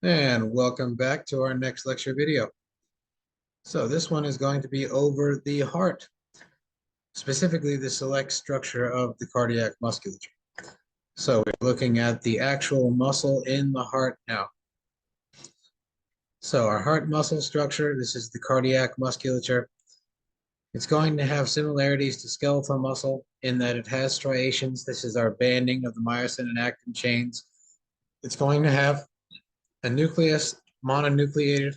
And welcome back to our next lecture video. So this one is going to be over the heart, specifically the select structure of the cardiac musculature. So we're looking at the actual muscle in the heart now. So our heart muscle structure, this is the cardiac musculature. It's going to have similarities to skeletal muscle in that it has striations. This is our banding of the myosin and actin chains. It's going to have a nucleus, mononucleated.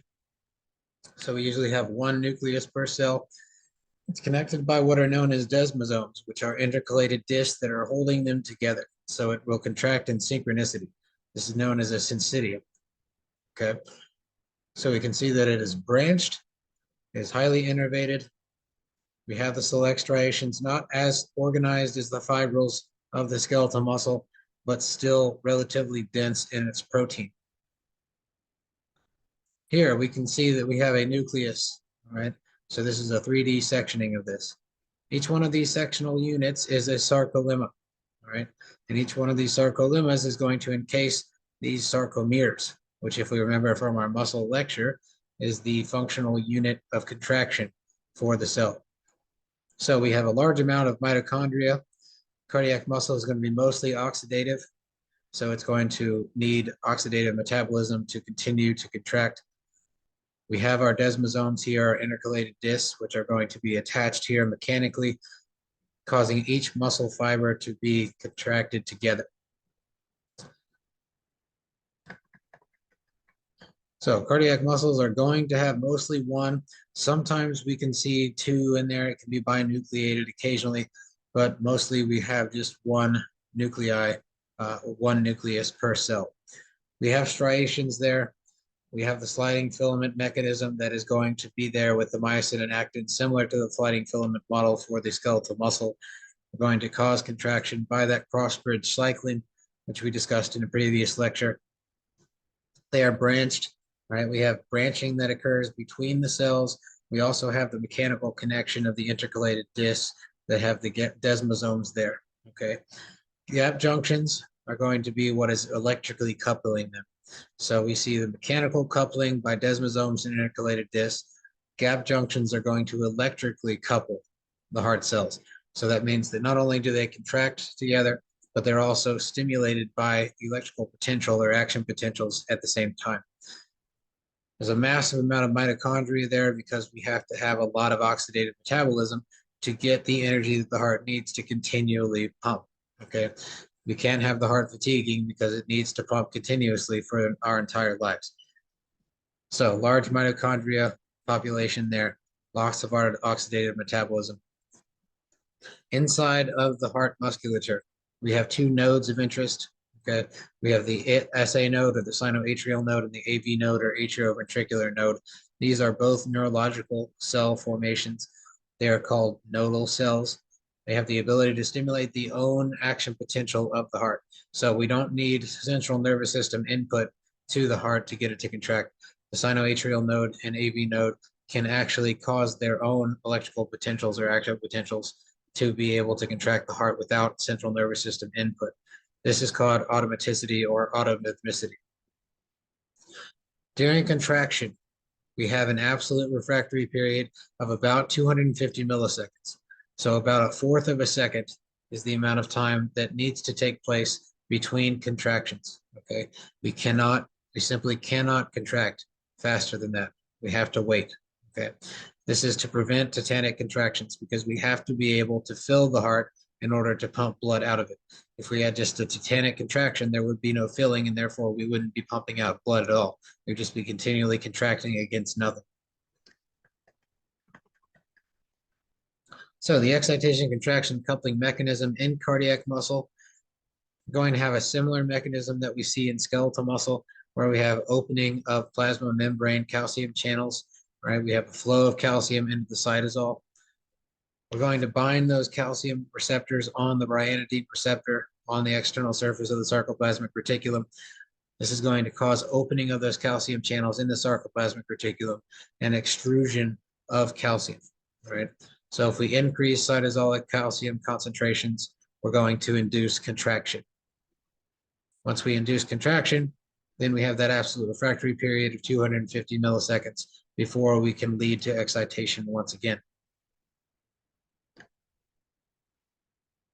So we usually have one nucleus per cell. It's connected by what are known as desmosomes, which are intercalated discs that are holding them together. So it will contract in synchronicity. This is known as a syncytium. Okay. So we can see that it is branched, is highly innervated. We have the select striations, not as organized as the fibrils of the skeletal muscle, but still relatively dense in its protein. Here we can see that we have a nucleus, all right? So this is a 3D sectioning of this. Each one of these sectional units is a sarcolemma, all right? And each one of these sarcolemmas is going to encase these sarcomeres, which, if we remember from our muscle lecture, is the functional unit of contraction for the cell. So we have a large amount of mitochondria. Cardiac muscle is going to be mostly oxidative, so it's going to need oxidative metabolism to continue to contract. We have our desmosomes here, our intercalated discs, which are going to be attached here mechanically, causing each muscle fiber to be contracted together. So cardiac muscles are going to have mostly one. Sometimes we can see two in there. It can be binucleated occasionally, but mostly we have just one nuclei, one nucleus per cell. We have striations there. We have the sliding filament mechanism that is going to be there with the myosin and actin, similar to the sliding filament model for the skeletal muscle. We're going to cause contraction by that cross-bridge cycling, which we discussed in a previous lecture. They are branched, right? We have branching that occurs between the cells. We also have the mechanical connection of the intercalated discs that have the desmosomes there, okay? Gap junctions are going to be what is electrically coupling them. So we see the mechanical coupling by desmosomes and intercalated discs. Gap junctions are going to electrically couple the heart cells. So that means that not only do they contract together, but they're also stimulated by electrical potential or action potentials at the same time. There's a massive amount of mitochondria there because we have to have a lot of oxidative metabolism to get the energy that the heart needs to continually pump, okay? We can't have the heart fatiguing because it needs to pump continuously for our entire lives. So large mitochondria population there, lots of our oxidative metabolism. Inside of the heart musculature, we have two nodes of interest. Okay, we have the SA node or the sinoatrial node and the AV node or atrioventricular node. These are both neurological cell formations. They are called nodal cells. They have the ability to stimulate the own action potential of the heart. So we don't need central nervous system input to the heart to get it to contract. The sinoatrial node and AV node can actually cause their own electrical potentials or action potentials to be able to contract the heart without central nervous system input. This is called automaticity or automorphicity. During contraction, we have an absolute refractory period of about 250 milliseconds. So about a fourth of a second is the amount of time that needs to take place between contractions, okay? We simply cannot contract faster than that. We have to wait, okay? This is to prevent tetanic contractions because we have to be able to fill the heart in order to pump blood out of it. If we had just a tetanic contraction, there would be no filling and therefore we wouldn't be pumping out blood at all. We'd just be continually contracting against nothing. So the excitation contraction coupling mechanism in cardiac muscle, going to have a similar mechanism that we see in skeletal muscle, where we have opening of plasma membrane calcium channels, right? We have a flow of calcium into the cytosol. We're going to bind those calcium receptors on the ryanodine receptor on the external surface of the sarcoplasmic reticulum. This is going to cause opening of those calcium channels in the sarcoplasmic reticulum and extrusion of calcium, right? So if we increase cytosolic calcium concentrations, we're going to induce contraction. Once we induce contraction, then we have that absolute refractory period of 250 milliseconds before we can lead to excitation once again.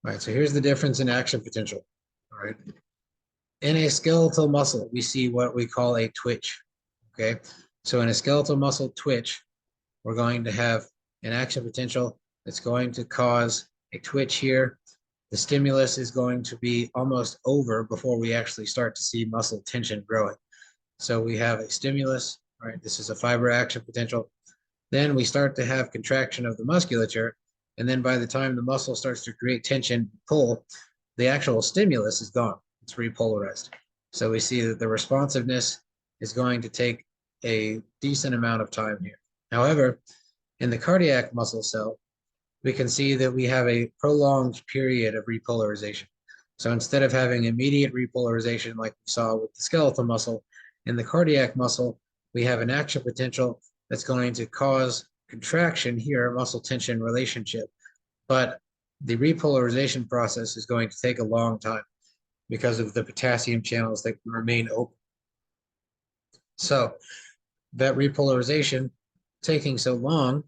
All right, so here's the difference in action potential. All right. In a skeletal muscle, we see what we call a twitch. Okay. So in a skeletal muscle twitch, we're going to have an action potential that's going to cause a twitch here. The stimulus is going to be almost over before we actually start to see muscle tension growing. So we have a stimulus, right? This is a fiber action potential. Then we start to have contraction of the musculature. And then by the time the muscle starts to create tension, pull, the actual stimulus is gone. It's repolarized. So we see that the responsiveness is going to take a decent amount of time here. However, in the cardiac muscle cell, we can see that we have a prolonged period of repolarization. So instead of having immediate repolarization like we saw with the skeletal muscle, in the cardiac muscle, we have an action potential that's going to cause contraction here, muscle tension relationship. But the repolarization process is going to take a long time because of the potassium channels that remain open. So that repolarization taking so long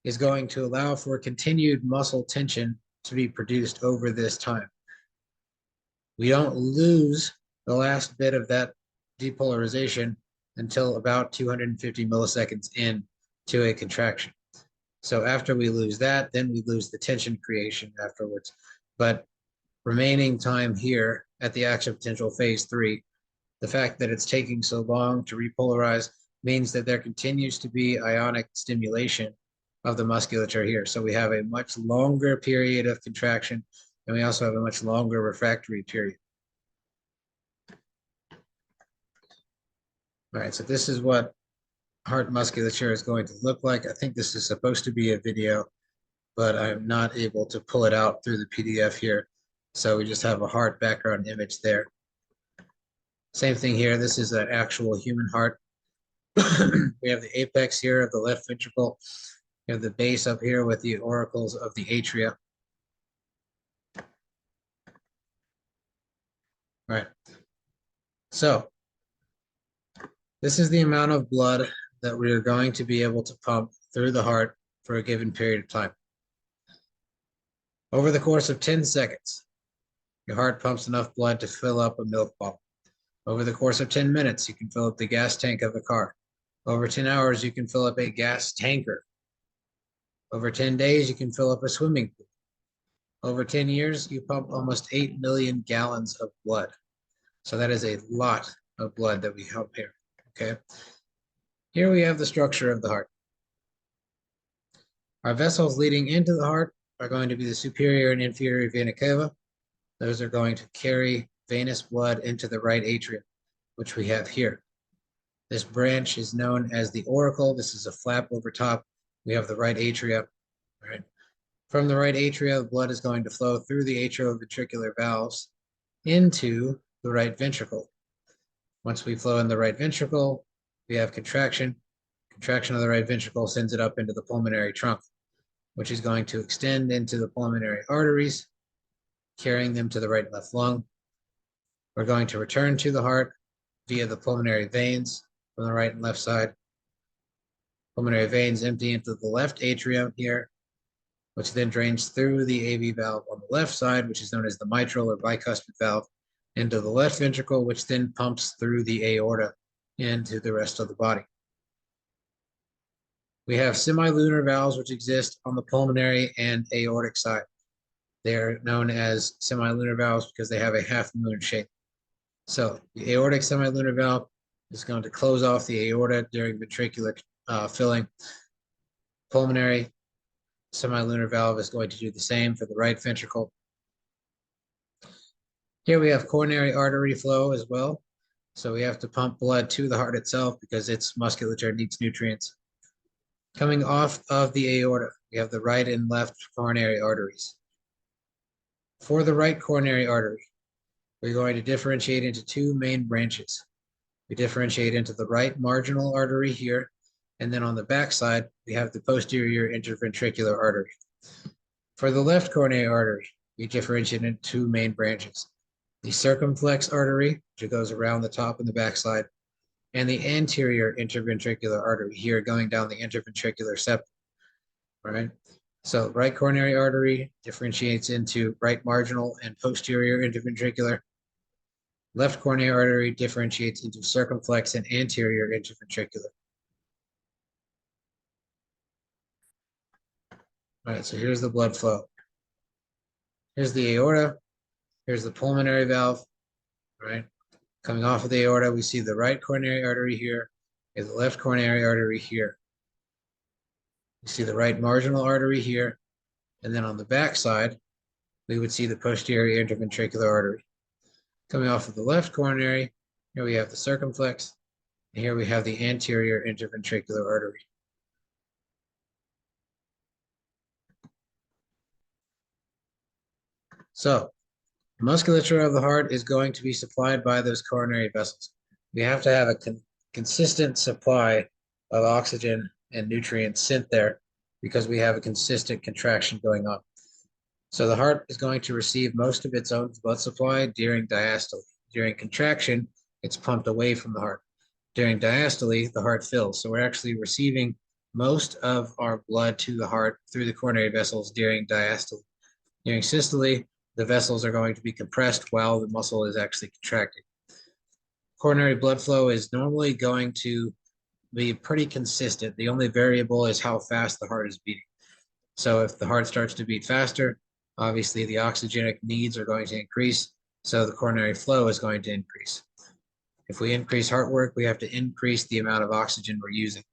is going to allow for continued muscle tension to be produced over this time. We don't lose the last bit of that depolarization until about 250 milliseconds in to a contraction. So after we lose that, then we lose the tension creation afterwards. But remaining time here at the action potential phase 3, the fact that it's taking so long to repolarize means that there continues to be ionic stimulation of the musculature here. So we have a much longer period of contraction, and we also have a much longer refractory period. All right, so this is what heart musculature is going to look like. I think this is supposed to be a video, but I'm not able to pull it out through the PDF here. So we just have a heart background image there. Same thing here. This is an actual human heart. We have the apex here of the left ventricle. We have the base up here with the auricles of the atria. All right. So this is the amount of blood that we are going to be able to pump through the heart for a given period of time. Over the course of 10 seconds, your heart pumps enough blood to fill up a milk bottle. Over the course of 10 minutes, you can fill up the gas tank of a car. Over 10 hours, you can fill up a gas tanker. Over 10 days, you can fill up a swimming pool. Over 10 years, you pump almost 8 million gallons of blood. So that is a lot of blood that we pump here, okay? Here we have the structure of the heart. Our vessels leading into the heart are going to be the superior and inferior vena cava. Those are going to carry venous blood into the right atrium, which we have here. This branch is known as the auricle. This is a flap over top. We have the right atria. All right. From the right atria, the blood is going to flow through the atrioventricular valves into the right ventricle. Once we flow in the right ventricle, we have contraction. Contraction of the right ventricle sends it up into the pulmonary trunk, which is going to extend into the pulmonary arteries, carrying them to the right and left lung. We're going to return to the heart via the pulmonary veins from the right and left side. Pulmonary veins empty into the left atrium here, which then drains through the AV valve on the left side, which is known as the mitral or bicuspid valve, into the left ventricle, which then pumps through the aorta into the rest of the body. We have semilunar valves which exist on the pulmonary and aortic side. They're known as semilunar valves because they have a half moon shape. So the aortic semilunar valve is going to close off the aorta during ventricular filling. Pulmonary semilunar valve is going to do the same for the right ventricle. Here we have coronary artery flow as well. So we have to pump blood to the heart itself because its musculature needs nutrients. Coming off of the aorta, we have the right and left coronary arteries. For the right coronary artery, we're going to differentiate into two main branches. We differentiate into the right marginal artery here, and then on the back side, we have the posterior interventricular artery. For the left coronary artery, we differentiate into two main branches. the circumflex artery, which goes around the top and the backside, and the anterior interventricular artery here going down the interventricular septum. All right. So right coronary artery differentiates into right marginal and posterior interventricular. Left coronary artery differentiates into circumflex and anterior interventricular. All right, so here's the blood flow. Here's the aorta. Here's the pulmonary valve. All right. Coming off of the aorta, we see the right coronary artery here and the left coronary artery here. You see the right marginal artery here. And then on the back side, we would see the posterior interventricular artery. Coming off of the left coronary, here we have the circumflex, and here we have the anterior interventricular artery. So, the musculature of the heart is going to be supplied by those coronary vessels. We have to have a consistent supply of oxygen and nutrients sent there because we have a consistent contraction going on. So the heart is going to receive most of its own blood supply during diastole. During contraction, it's pumped away from the heart. During diastole, the heart fills. So we're actually receiving most of our blood to the heart through the coronary vessels during diastole. During systole, the vessels are going to be compressed while the muscle is actually contracting. Coronary blood flow is normally going to be pretty consistent. The only variable is how fast the heart is beating. So if the heart starts to beat faster, obviously the oxygenic needs are going to increase, so the coronary flow is going to increase. If we increase heart work, we have to increase the amount of oxygen we're using.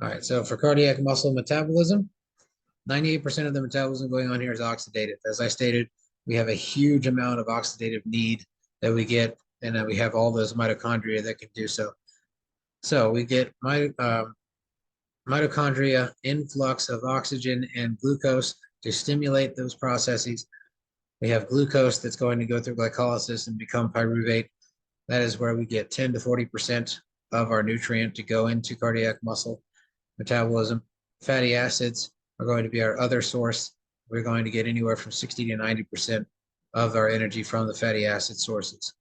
All right, so for cardiac muscle metabolism, 98% of the metabolism going on here is oxidative. As I stated, we have a huge amount of oxidative need that we get, and then we have all those mitochondria that can do so. So we get mitochondria influx of oxygen and glucose to stimulate those processes. We have glucose that's going to go through glycolysis and become pyruvate. That is where we get 10 to 40% of our nutrient to go into cardiac muscle metabolism. Fatty acids are going to be our other source. We're going to get anywhere from 60 to 90% of our energy from the fatty acid sources.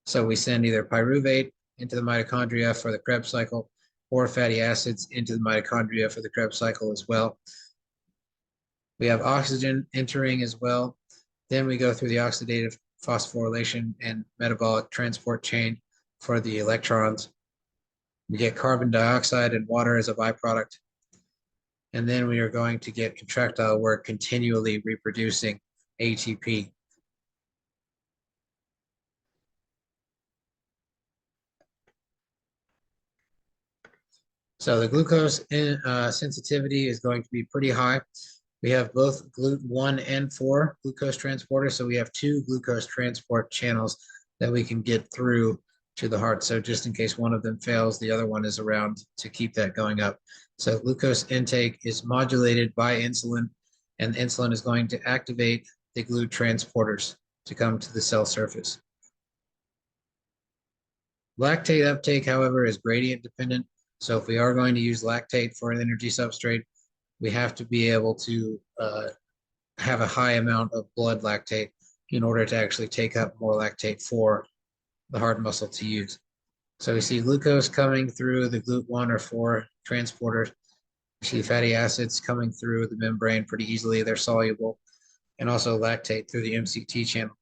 So we send either pyruvate into the mitochondria for the Krebs cycle or fatty acids into the mitochondria for the Krebs cycle as well. We have oxygen entering as well. Then we go through the oxidative phosphorylation and metabolic transport chain for the electrons. We get carbon dioxide and water as a byproduct. And then we are going to get contractile work continually reproducing ATP. So the glucose sensitivity is going to be pretty high. We have both GLUT1 and 4 glucose transporters. So we have 2 glucose transport channels that we can get through to the heart. So just in case one of them fails, the other one is around to keep that going up. So glucose intake is modulated by insulin, and insulin is going to activate the GLUT transporters to come to the cell surface. Lactate uptake, however, is gradient dependent. So if we are going to use lactate for an energy substrate, we have to be able to have a high amount of blood lactate in order to actually take up more lactate for the heart muscle to use. So we see glucose coming through the GLUT1 or 4 transporters. We see fatty acids coming through the membrane pretty easily. They're soluble, and also lactate through the MCT channel.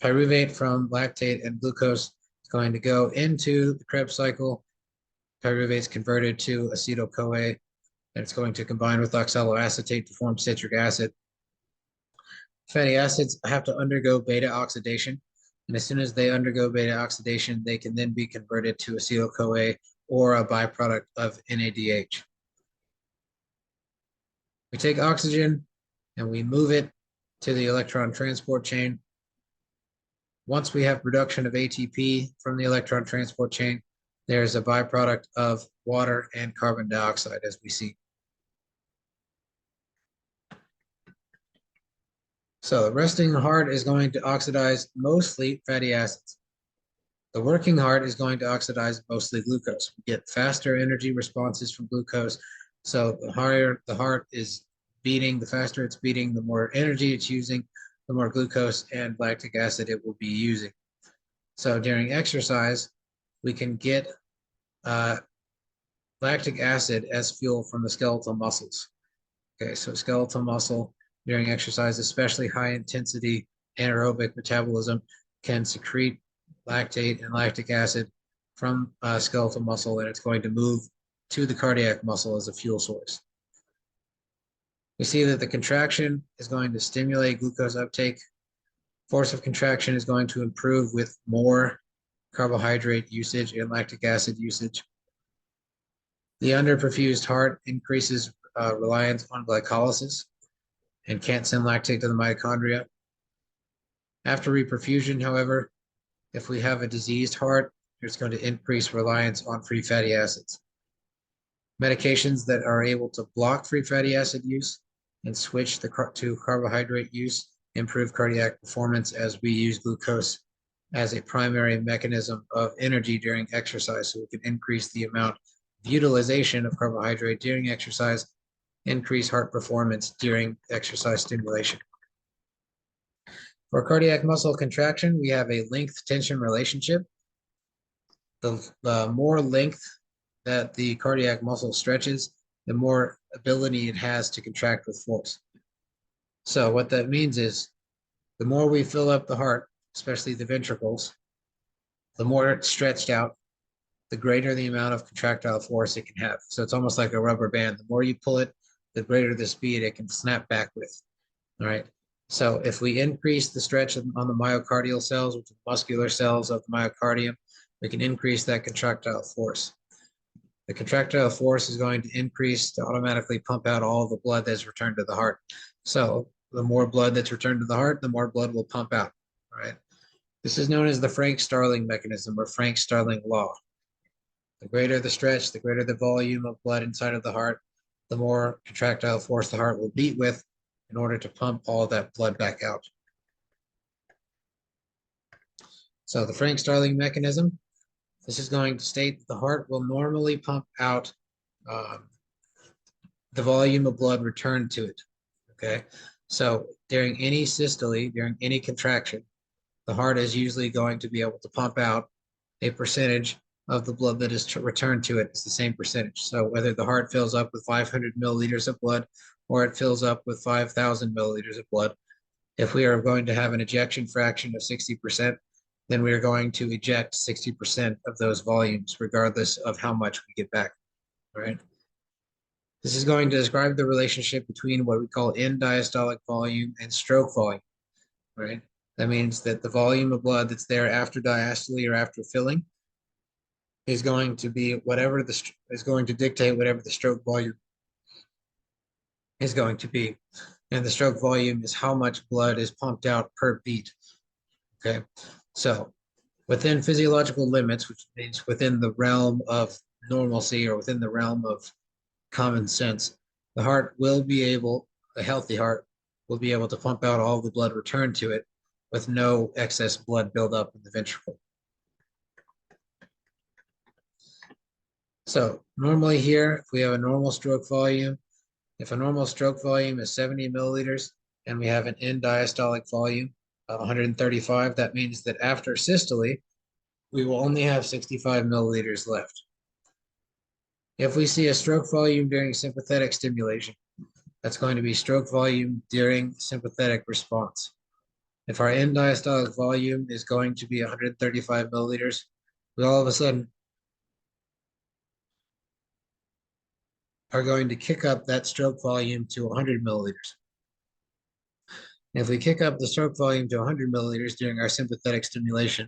Pyruvate from lactate and glucose is going to go into the Krebs cycle. Pyruvate is converted to acetyl-CoA, and it's going to combine with oxaloacetate to form citric acid. Fatty acids have to undergo beta oxidation, and as soon as they undergo beta oxidation, they can then be converted to acetyl-CoA or a byproduct of NADH. We take oxygen and we move it to the electron transport chain. Once we have production of ATP from the electron transport chain, there's a byproduct of water and carbon dioxide, as we see. So the resting heart is going to oxidize mostly fatty acids. The working heart is going to oxidize mostly glucose. We get faster energy responses from glucose So the higher the heart is beating, the faster it's beating, the more energy it's using, the more glucose and lactic acid it will be using. So during exercise, we can get uh, lactic acid as fuel from the skeletal muscles. Okay, so skeletal muscle during exercise, especially high intensity anaerobic metabolism, can secrete lactate and lactic acid from skeletal muscle, and it's going to move to the cardiac muscle as a fuel source. We see that the contraction is going to stimulate glucose uptake. Force of contraction is going to improve with more carbohydrate usage and lactic acid usage. The underperfused heart increases reliance on glycolysis and can't send lactate to the mitochondria. After reperfusion, however, if we have a diseased heart, it's going to increase reliance on free fatty acids. Medications that are able to block free fatty acid use and switch to carbohydrate use improve cardiac performance as we use glucose as a primary mechanism of energy during exercise. So we can increase the amount of utilization of carbohydrate during exercise, increase heart performance during exercise stimulation. For cardiac muscle contraction, we have a length-tension relationship. The more length that the cardiac muscle stretches, the more ability it has to contract with force. So what that means is the more we fill up the heart, especially the ventricles, the more it's stretched out, the greater the amount of contractile force it can have. So it's almost like a rubber band. The more you pull it, the greater the speed it can snap back with. All right. So if we increase the stretch on the myocardial cells, which are the muscular cells of the myocardium, we can increase that contractile force. The contractile force is going to increase to automatically pump out all the blood that's returned to the heart. So the more blood that's returned to the heart, the more blood will pump out. All right. This is known as the Frank-Starling mechanism or Frank-Starling law. The greater the stretch, the greater the volume of blood inside of the heart, the more contractile force the heart will beat with in order to pump all that blood back out. So the Frank-Starling mechanism, this is going to state that the heart will normally pump out the volume of blood returned to it, okay? So during any systole, during any contraction, the heart is usually going to be able to pump out a percentage of the blood that is returned to it. It's the same percentage. So whether the heart fills up with 500 milliliters of blood or it fills up with 5,000 milliliters of blood, if we are going to have an ejection fraction of 60%, then we are going to eject 60% of those volumes, regardless of how much we get back, right? This is going to describe the relationship between what we call end diastolic volume and stroke volume, right? That means that the volume of blood that's there after diastole or after filling is going to be whatever is going to dictate whatever the stroke volume is going to be. And the stroke volume is how much blood is pumped out per beat. Okay, so within physiological limits, which means within the realm of normalcy or within the realm of common sense, the heart will be able, a healthy heart will be able to pump out all the blood returned to it with no excess blood buildup in the ventricle. So normally here, if we have a normal stroke volume, if a normal stroke volume is 70 milliliters and we have an end diastolic volume of 135, that means that after systole, we will only have 65 milliliters left. If we see a stroke volume during sympathetic stimulation, that's going to be stroke volume during sympathetic response. If our end diastolic volume is going to be 135 milliliters, we all of a sudden are going to kick up that stroke volume to 100 milliliters. If we kick up the stroke volume to 100 milliliters during our sympathetic stimulation,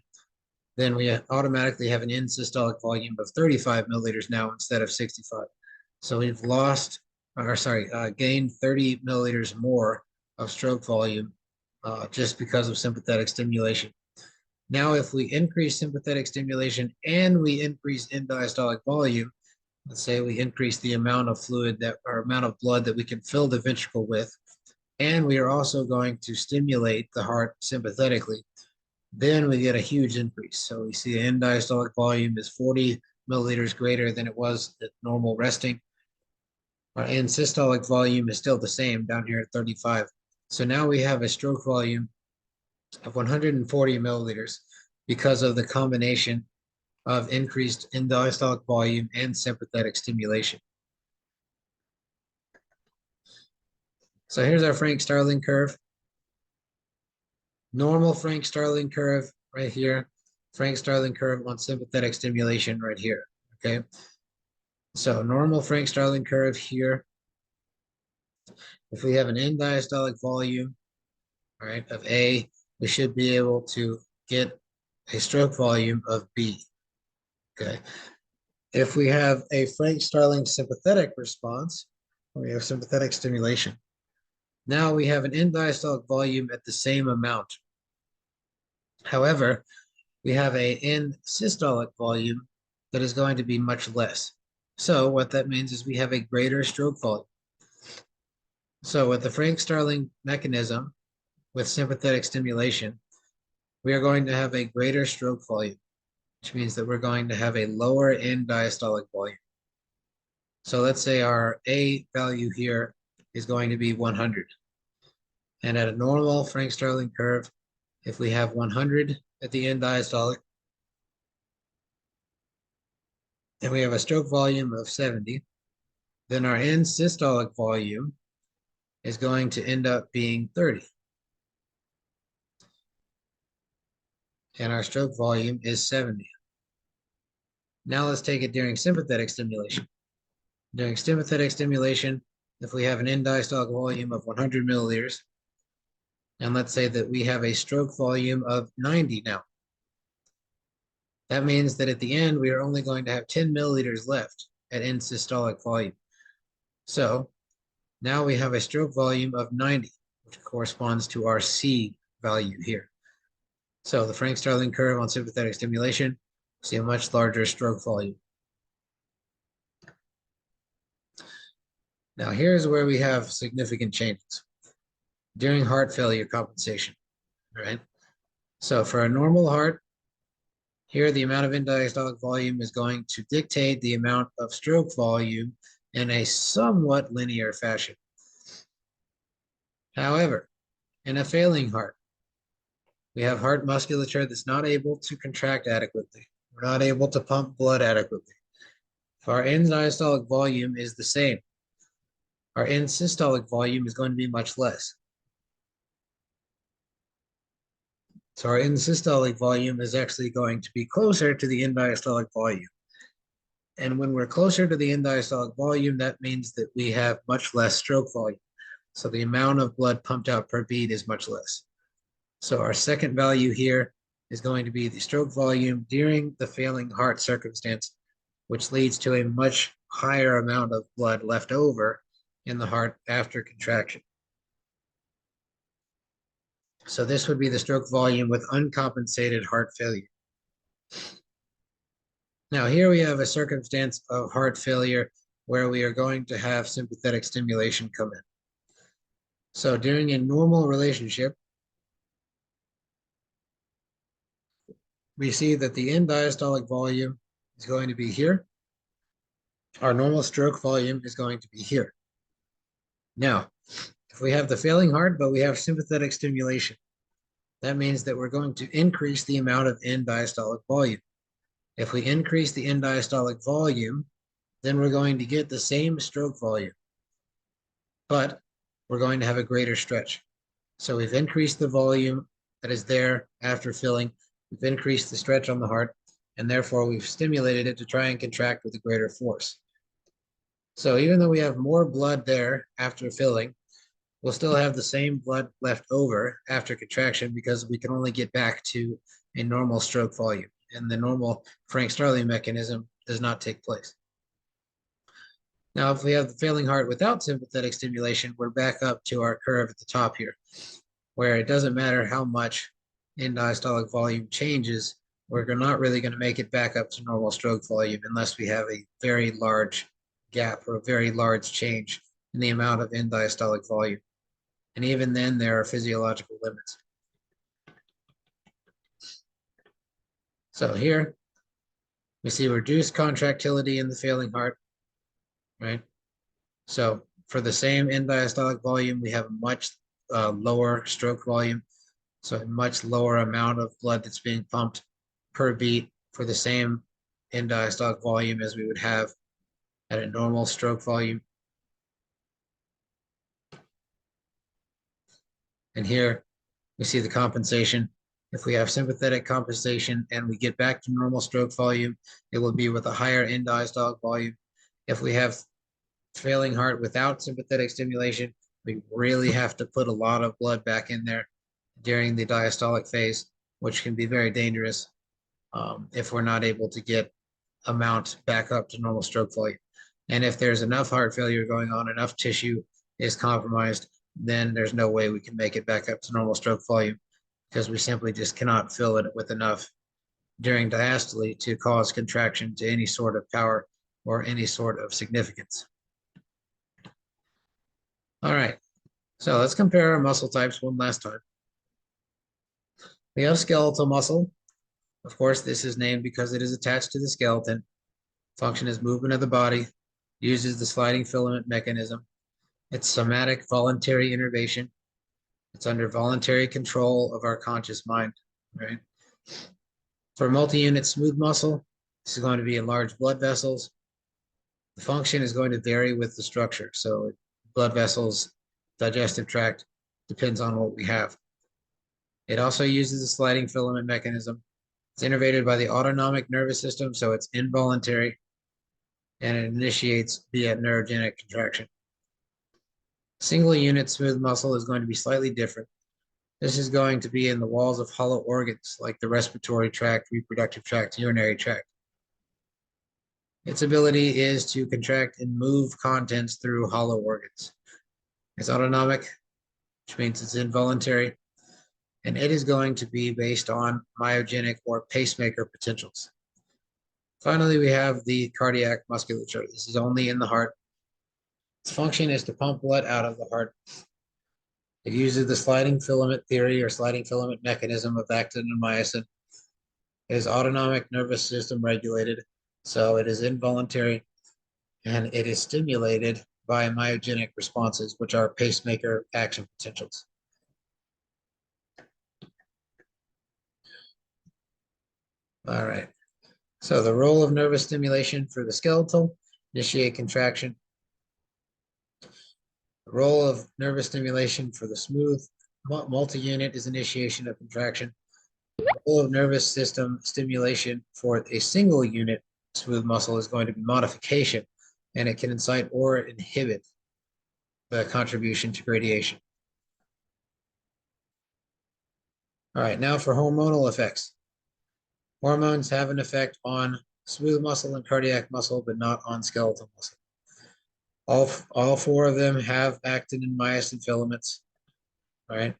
then we automatically have an end systolic volume of 35 milliliters now instead of 65. So we've gained 30 milliliters more of stroke volume just because of sympathetic stimulation. Now, if we increase sympathetic stimulation and we increase end diastolic volume, let's say we increase the amount of fluid that or amount of blood that we can fill the ventricle with, and we are also going to stimulate the heart sympathetically, then we get a huge increase. So we see the end diastolic volume is 40 milliliters greater than it was at normal resting. Our end systolic volume is still the same down here at 35. So now we have a stroke volume of 140 milliliters because of the combination of increased end diastolic volume and sympathetic stimulation. So here's our Frank-Starling curve. Normal Frank-Starling curve right here. Frank-Starling curve on sympathetic stimulation right here, okay? So normal Frank-Starling curve here. If we have an end diastolic volume, all right, of A, we should be able to get a stroke volume of B, okay? If we have a Frank-Starling sympathetic response, we have sympathetic stimulation. Now we have an end diastolic volume at the same amount. However, we have a end systolic volume that is going to be much less. So what that means is we have a greater stroke volume. So with the Frank-Starling mechanism, with sympathetic stimulation, we are going to have a greater stroke volume, which means that we're going to have a lower end diastolic volume. So let's say our A value here is going to be 100. And at a normal Frank-Starling curve, if we have 100 at the end diastolic, and we have a stroke volume of 70, then our end systolic volume is going to end up being 30. And our stroke volume is 70. Now let's take it during sympathetic stimulation. During sympathetic stimulation, if we have an end diastolic volume of 100 milliliters, and let's say that we have a stroke volume of 90 now, that means that at the end, we are only going to have 10 milliliters left at end systolic volume. So now we have a stroke volume of 90, which corresponds to our C value here. So the Frank-Starling curve on sympathetic stimulation, see a much larger stroke volume. Now here's where we have significant changes during heart failure compensation, right? So for a normal heart, here the amount of end diastolic volume is going to dictate the amount of stroke volume in a somewhat linear fashion. However, in a failing heart, we have heart musculature that's not able to contract adequately. We're not able to pump blood adequately. If our end diastolic volume is the same, our end systolic volume is going to be much less. So our end systolic volume is actually going to be closer to the end diastolic volume. And when we're closer to the end diastolic volume, that means that we have much less stroke volume. So the amount of blood pumped out per beat is much less. So our second value here is going to be the stroke volume during the failing heart circumstance, which leads to a much higher amount of blood left over in the heart after contraction. So this would be the stroke volume with uncompensated heart failure. Now here we have a circumstance of heart failure where we are going to have sympathetic stimulation come in. So during a normal relationship, we see that the end diastolic volume is going to be here. Our normal stroke volume is going to be here. Now, if we have the failing heart, but we have sympathetic stimulation, that means that we're going to increase the amount of end diastolic volume. If we increase the end diastolic volume, then we're going to get the same stroke volume, but we're going to have a greater stretch. So we've increased the volume that is there after filling, we've increased the stretch on the heart, and therefore we've stimulated it to try and contract with a greater force. So even though we have more blood there after filling, we'll still have the same blood left over after contraction because we can only get back to a normal stroke volume, and the normal Frank-Starling mechanism does not take place. Now, if we have the failing heart without sympathetic stimulation, we're back up to our curve at the top here, where it doesn't matter how much end diastolic volume changes, we're not really going to make it back up to normal stroke volume unless we have a very large gap or a very large change in the amount of end diastolic volume. And even then, there are physiological limits. So here, we see reduced contractility in the failing heart, right? So for the same end diastolic volume, we have a much lower stroke volume, so a much lower amount of blood that's being pumped per beat for the same end diastolic volume as we would have at a normal stroke volume. And here we see the compensation. If we have sympathetic compensation and we get back to normal stroke volume, it will be with a higher end diastolic volume. If we have failing heart without sympathetic stimulation, we really have to put a lot of blood back in there during the diastolic phase, which can be very dangerous if we're not able to get amount back up to normal stroke volume. And if there's enough heart failure going on, enough tissue is compromised, then there's no way we can make it back up to normal stroke volume because we simply just cannot fill it with enough during diastole to cause contraction to any sort of power or any sort of significance. All right, so let's compare our muscle types one last time. We have skeletal muscle. Of course, this is named because it is attached to the skeleton. Function is movement of the body, uses the sliding filament mechanism. It's somatic voluntary innervation. It's under voluntary control of our conscious mind, right? For multi-unit smooth muscle, this is going to be in large blood vessels. The function is going to vary with the structure. So blood vessels, digestive tract, depends on what we have. It also uses the sliding filament mechanism. It's innervated by the autonomic nervous system, so it's involuntary, and it initiates via neurogenic contraction. Single unit smooth muscle is going to be slightly different. This is going to be in the walls of hollow organs like the respiratory tract, reproductive tract, urinary tract. Its ability is to contract and move contents through hollow organs. It's autonomic, which means it's involuntary, and it is going to be based on myogenic or pacemaker potentials. Finally, we have the cardiac musculature. This is only in the heart. Its function is to pump blood out of the heart. It uses the sliding filament theory or sliding filament mechanism of actin and myosin. It is autonomic nervous system regulated, so it is involuntary, and it is stimulated by myogenic responses, which are pacemaker action potentials. All right. So the role of nervous stimulation for the skeletal, initiate contraction. The role of nervous stimulation for the smooth multi-unit is initiation of contraction. The role of nervous system stimulation for a single unit smooth muscle is going to be modification, and it can incite or inhibit the contribution to gradation. All right, now for hormonal effects. Hormones have an effect on smooth muscle and cardiac muscle, but not on skeletal muscle. All four of them have actin and myosin filaments, right?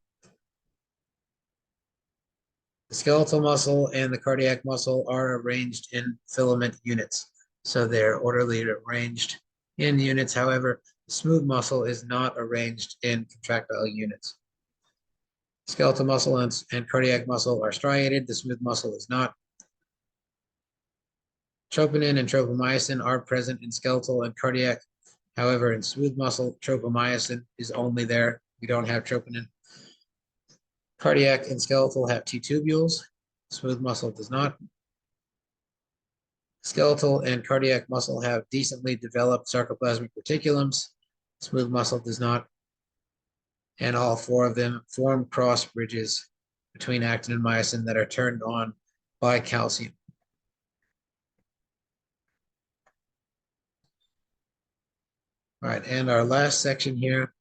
The skeletal muscle and the cardiac muscle are arranged in filament units. So they're orderly arranged in units. However, smooth muscle is not arranged in contractile units. Skeletal muscle and cardiac muscle are striated. The smooth muscle is not. Troponin and tropomyosin are present in skeletal and cardiac. However, in smooth muscle, tropomyosin is only there. We don't have troponin. Cardiac and skeletal have T tubules. Smooth muscle does not. Skeletal and cardiac muscle have decently developed sarcoplasmic reticulums. Smooth muscle does not. And all four of them form cross bridges between actin and myosin that are turned on by calcium. All right, and our last section here.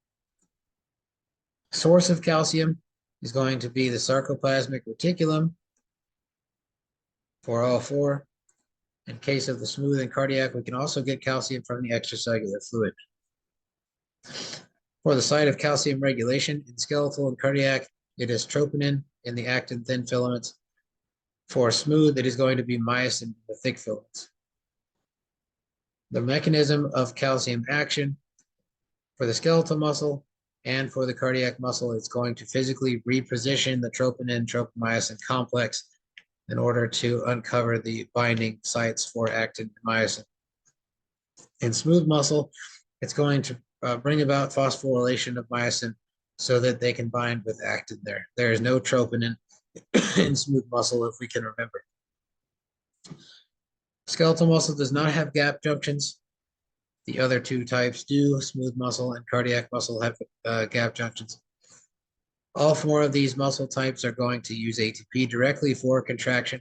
Source of calcium is going to be the sarcoplasmic reticulum for all four. In case of the smooth and cardiac, we can also get calcium from the extracellular fluid. For the site of calcium regulation in skeletal and cardiac, it is troponin in the actin thin filaments. For smooth, it is going to be myosin in the thick filaments. The mechanism of calcium action for the skeletal muscle and for the cardiac muscle, it's going to physically reposition the troponin-tropomyosin complex in order to uncover the binding sites for actin and myosin. In smooth muscle, it's going to bring about phosphorylation of myosin so that they can bind with actin there. There is no troponin in smooth muscle, if we can remember. Skeletal muscle does not have gap junctions. The other two types do. Smooth muscle and cardiac muscle have gap junctions. All four of these muscle types are going to use ATP directly for contraction.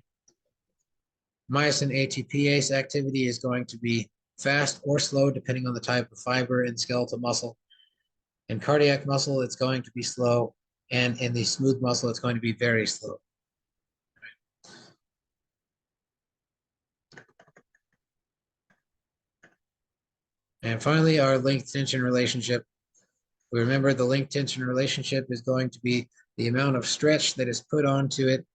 Myosin ATPase activity is going to be fast or slow depending on the type of fiber in skeletal muscle. In cardiac muscle, it's going to be slow, and in the smooth muscle, it's going to be very slow. And finally, our length tension relationship. We remember the length tension relationship is going to be the amount of stretch that is put onto it.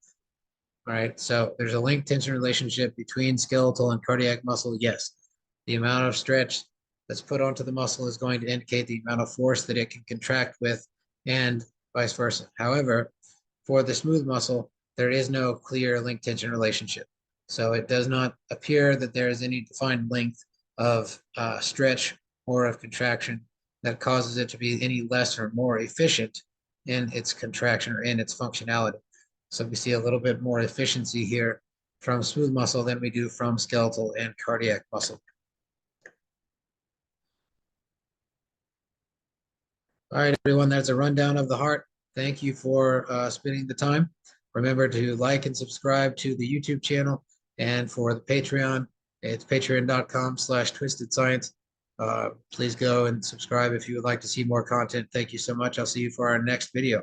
All right, so there's a length tension relationship between skeletal and cardiac muscle. Yes, the amount of stretch that's put onto the muscle is going to indicate the amount of force that it can contract with, and vice versa. However, for the smooth muscle, there is no clear length tension relationship. So it does not appear that there is any defined length of stretch or of contraction that causes it to be any less or more efficient in its contraction or in its functionality. So we see a little bit more efficiency here from smooth muscle than we do from skeletal and cardiac muscle. All right, everyone, that's a rundown of the heart. Thank you for spending the time. Remember to like and subscribe to the YouTube channel, and for the Patreon, it's patreon.com/twistedscience. Please go and subscribe if you would like to see more content. Thank you so much. I'll see you for our next video.